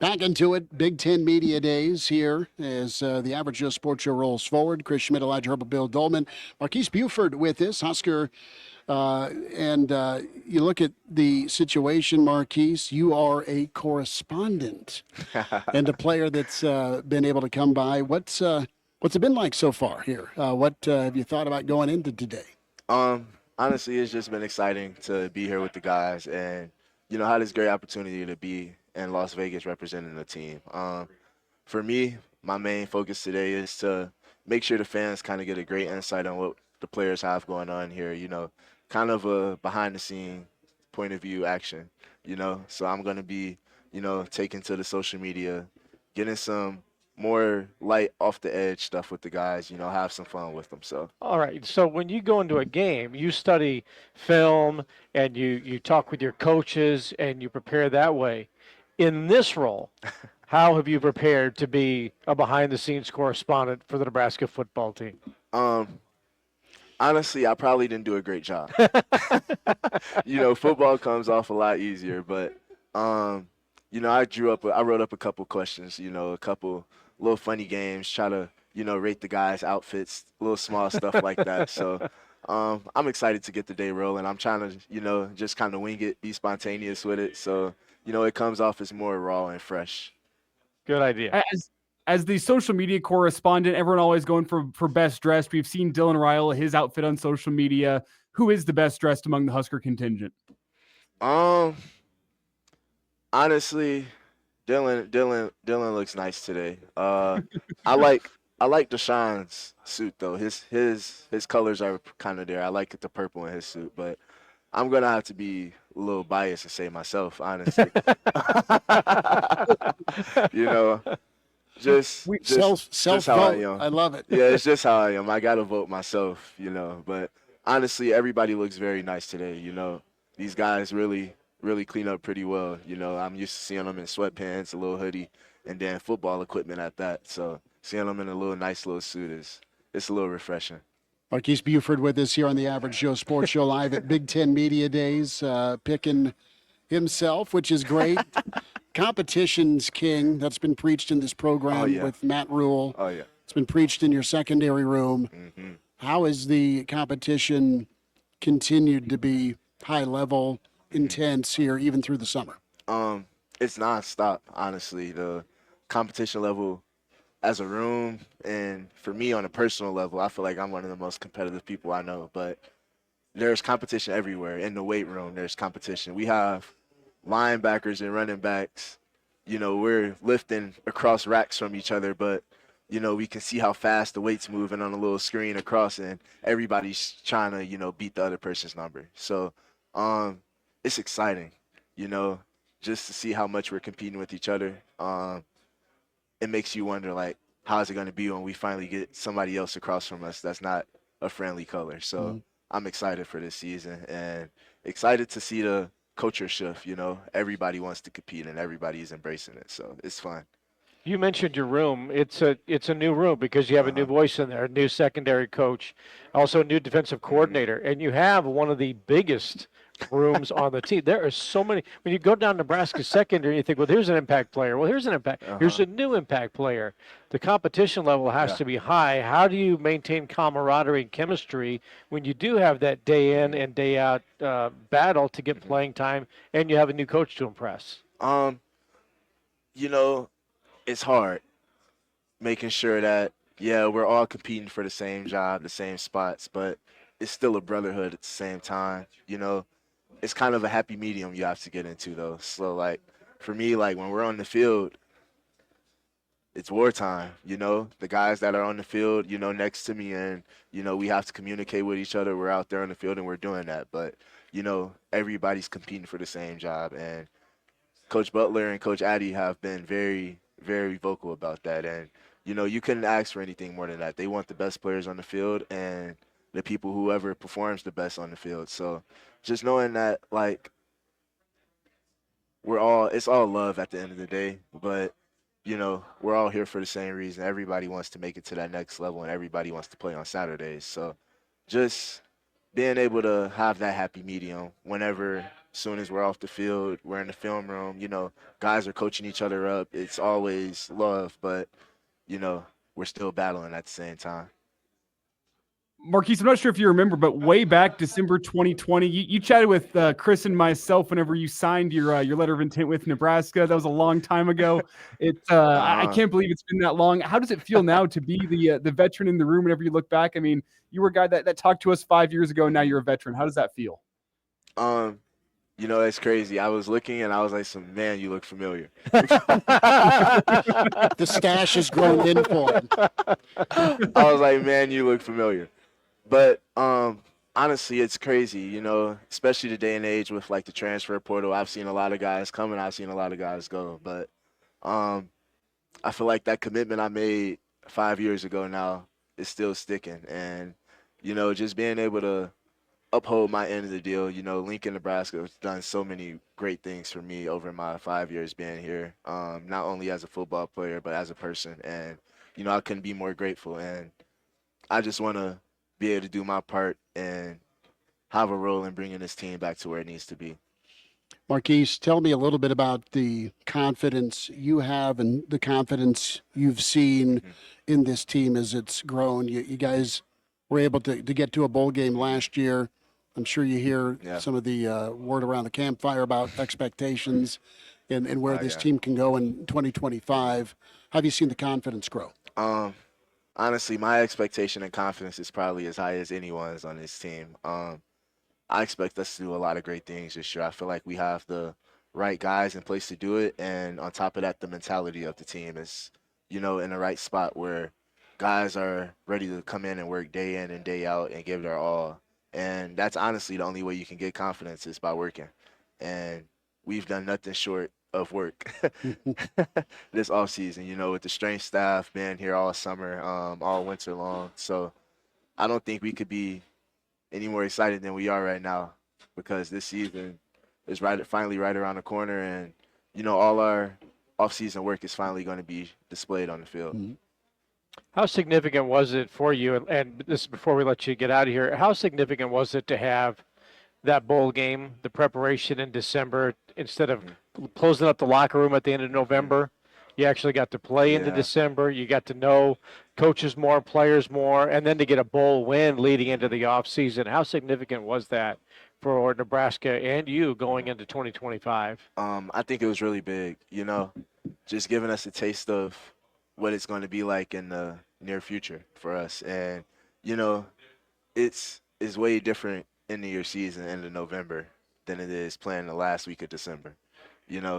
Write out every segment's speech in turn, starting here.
Back into it, Big Ten Media Days here as the Average Joe Sports Show rolls forward. Chris Schmidt, Elijah Herbel, Bill Doleman, Marques Buford with us, Husker. And you look at the situation, Marquise, you are a correspondent and a player that's been able to come by. What's it been like so far here? What have you thought about going into today? Um, Honestly, it's just been exciting to be here with the guys and, had this great opportunity to be in Las Vegas representing the team. For me, my main focus today is to make sure the fans kind of get a great insight on what the players have going on here, kind of a behind the scene point of view action. So I'm going to be, taking to the social media, getting some more light off the edge stuff with the guys, have some fun with them. So, All right. So when you go into a game, you study film and you talk with your coaches and you prepare that way. In this role, how have you prepared to be a behind the scenes correspondent for the Nebraska football team? um, honestly, I probably didn't do a great job. Football comes off a lot easier, but I wrote up a couple questions, a couple little funny games, try to, rate the guys' outfits, little small stuff like that. So I'm excited to get the day rolling. I'm trying to, just kind of wing it, be spontaneous with it. So, it comes off as more raw and fresh. Good idea. As the social media correspondent, everyone always going for best dressed. We've seen Dylan Ryle, his outfit on social media. Who is the best dressed among the Husker contingent? Um, Honestly, Dylan looks nice today. I like I like Deshaun's suit though. His colors are kind of there. I like the purple in his suit, but I'm gonna have to be a little biased and say myself, honestly. you know, just how I Self vote. am. I love it. Yeah, it's just how I am. I gotta vote myself. But honestly, everybody looks very nice today. These guys really clean up pretty well. I'm used to seeing them in sweatpants, a little hoodie, and then football equipment at that. So seeing them in a little nice little suit is it's a little refreshing. Marquise Buford with us here on the Average Joe Sports Show live at Big Ten Media Days, picking himself, which is great. Competition's king. That's been preached in this program Oh yeah. with Matt Rule. Oh yeah. It's been preached in your secondary room. hmm How has the competition continued to be high level, intense here, even through the summer? Um, it's nonstop. Honestly, the competition level as a room, and for me on a personal level, I feel like I'm one of the most competitive people I know. But there's competition everywhere. In the weight room, there's competition. We have linebackers and running backs. We're lifting across racks from each other, but we can see how fast the weight's moving on a little screen across, and everybody's trying to, beat the other person's number. So, it's exciting, you know, just to see how much we're competing with each other. It makes you wonder, like, how is it going to be when we finally get somebody else across from us that's not a friendly color? So I'm excited for this season and excited to see the culture shift. Everybody wants to compete and everybody is embracing it. So it's fun. You mentioned your room. It's a new room because you have a new Uh-huh. voice in there, a new secondary coach, also a new defensive coordinator, and you have one of the biggest rooms on the team. There are so many. When you go down Nebraska secondary, you think, well, here's an impact player. Well, here's an impact. Here's Uh-huh. a new impact player. The competition level has Yeah. to be high. How do you maintain camaraderie and chemistry when you do have that day in and day out battle to get playing time, and you have a new coach to impress? Um, you know, it's hard making sure that yeah, we're all competing for the same job, the same spots, but it's still a brotherhood at the same time. It's kind of a happy medium you have to get into though. So like for me, like when we're on the field, it's wartime. The guys that are on the field, next to me, and we have to communicate with each other. We're out there on the field and we're doing that, but everybody's competing for the same job, and Coach Butler and Coach Addy have been very, very vocal about that. And, you couldn't ask for anything more than that. They want the best players on the field and the people whoever performs the best on the field. So just knowing that, like, it's all love at the end of the day. But, we're all here for the same reason. Everybody wants to make it to that next level and everybody wants to play on Saturdays. So just being able to have that happy medium whenever as soon as we're off the field, we're in the film room, guys are coaching each other up. It's always love, but, we're still battling at the same time. Marques, I'm not sure if you remember, but way back December 2020, you chatted with Chris and myself whenever you signed your letter of intent with Nebraska. That was a long time ago. I can't believe it's been that long. How does it feel now to be the veteran in the room whenever you look back? I mean, you were a guy that talked to us 5 years ago, and now you're a veteran. How does that feel? It's crazy. I was looking and I was like, man, you look familiar. The stash has grown in for him. I was like, man, you look familiar. But honestly, it's crazy, especially the day and age with like the transfer portal. I've seen a lot of guys come and I've seen a lot of guys go. But I feel like that commitment I made 5 years ago now is still sticking. And, just being able to uphold my end of the deal. Lincoln, Nebraska has done so many great things for me over my 5 years being here, not only as a football player, but as a person. And, I couldn't be more grateful. And I just want to be able to do my part and have a role in bringing this team back to where it needs to be. Marques, tell me a little bit about the confidence you have and the confidence you've seen in this team as it's grown. You guys were able to get to a bowl game last year. I'm sure you hear some of the word around the campfire about expectations and where this team can go in 2025. How have you seen the confidence grow? Honestly, my expectation and confidence is probably as high as anyone's on this team. I expect us to do a lot of great things this year. I feel like we have the right guys in place to do it. And on top of that, the mentality of the team is, in the right spot where guys are ready to come in and work day in and day out and give their all. And that's honestly the only way you can get confidence is by working. And we've done nothing short of work this offseason, with the strength staff being here all summer, all winter long. So I don't think we could be any more excited than we are right now because this season is finally right around the corner. And, all our offseason work is finally going to be displayed on the field. Mm-hmm. How significant was it for you, and this is before we let you get out of here, how significant was it to have that bowl game, the preparation in December, instead of closing up the locker room at the end of November? You actually got to play into December. You got to know coaches more, players more, and then to get a bowl win leading into the offseason. How significant was that for Nebraska and you going into 2025? I think it was really big, just giving us a taste of what it's going to be like in the near future for us. And, it's way different in your season in November than it is playing the last week of December.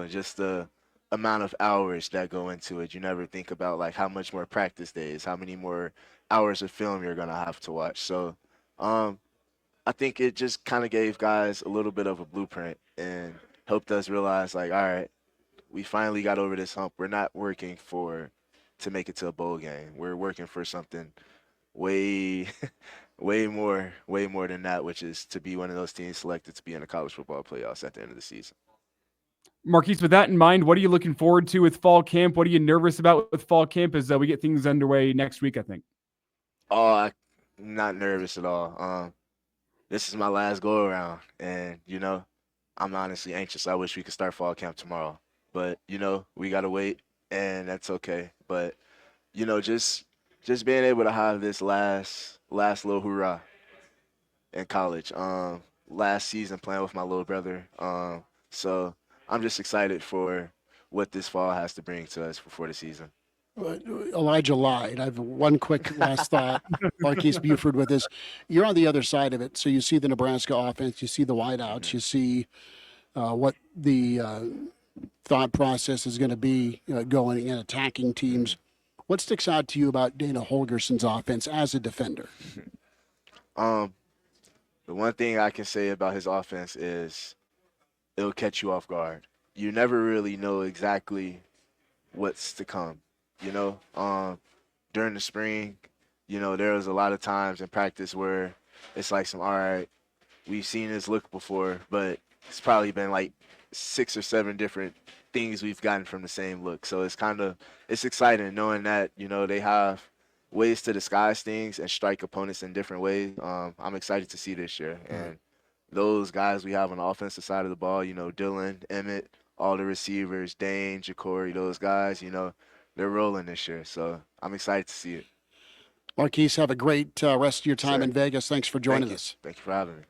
Just the amount of hours that go into it. You never think about like how much more practice days, how many more hours of film you're going to have to watch. So I think it just kind of gave guys a little bit of a blueprint and helped us realize like, all right, we finally got over this hump. We're not working to make it to a bowl game. We're working for something way more than that, which is to be one of those teams selected to be in the college football playoffs at the end of the season. Marques, with that in mind, what are you looking forward to with fall camp? What are you nervous about with fall camp as we get things underway next week, I think? Oh, I'm not nervous at all. This is my last go around, and I'm honestly anxious. I wish we could start fall camp tomorrow, but we gotta wait, and that's okay. But just being able to have this last little hurrah in college. Last season playing with my little brother. So I'm just excited for what this fall has to bring to us before the season. Elijah lied. I have one quick last thought. Marques Buford with us. You're on the other side of it. So you see the Nebraska offense, you see the wideouts, you see what the thought process is going to be going and attacking teams. What sticks out to you about Dana Holgerson's offense as a defender? The one thing I can say about his offense is it'll catch you off guard. You never really know exactly what's to come. During the spring, there was a lot of times in practice where it's like all right, we've seen this look before, but it's probably been like 6 or 7 different things we've gotten from the same look. So it's exciting knowing that, they have ways to disguise things and strike opponents in different ways. I'm excited to see this year. And those guys we have on the offensive side of the ball, Dylan, Emmett, all the receivers, Dane, Ja'Cory, those guys, they're rolling this year. So I'm excited to see it. Marques, have a great rest of your time Sir. in Vegas. Thanks for Thank joining you. us. Thank you for having me.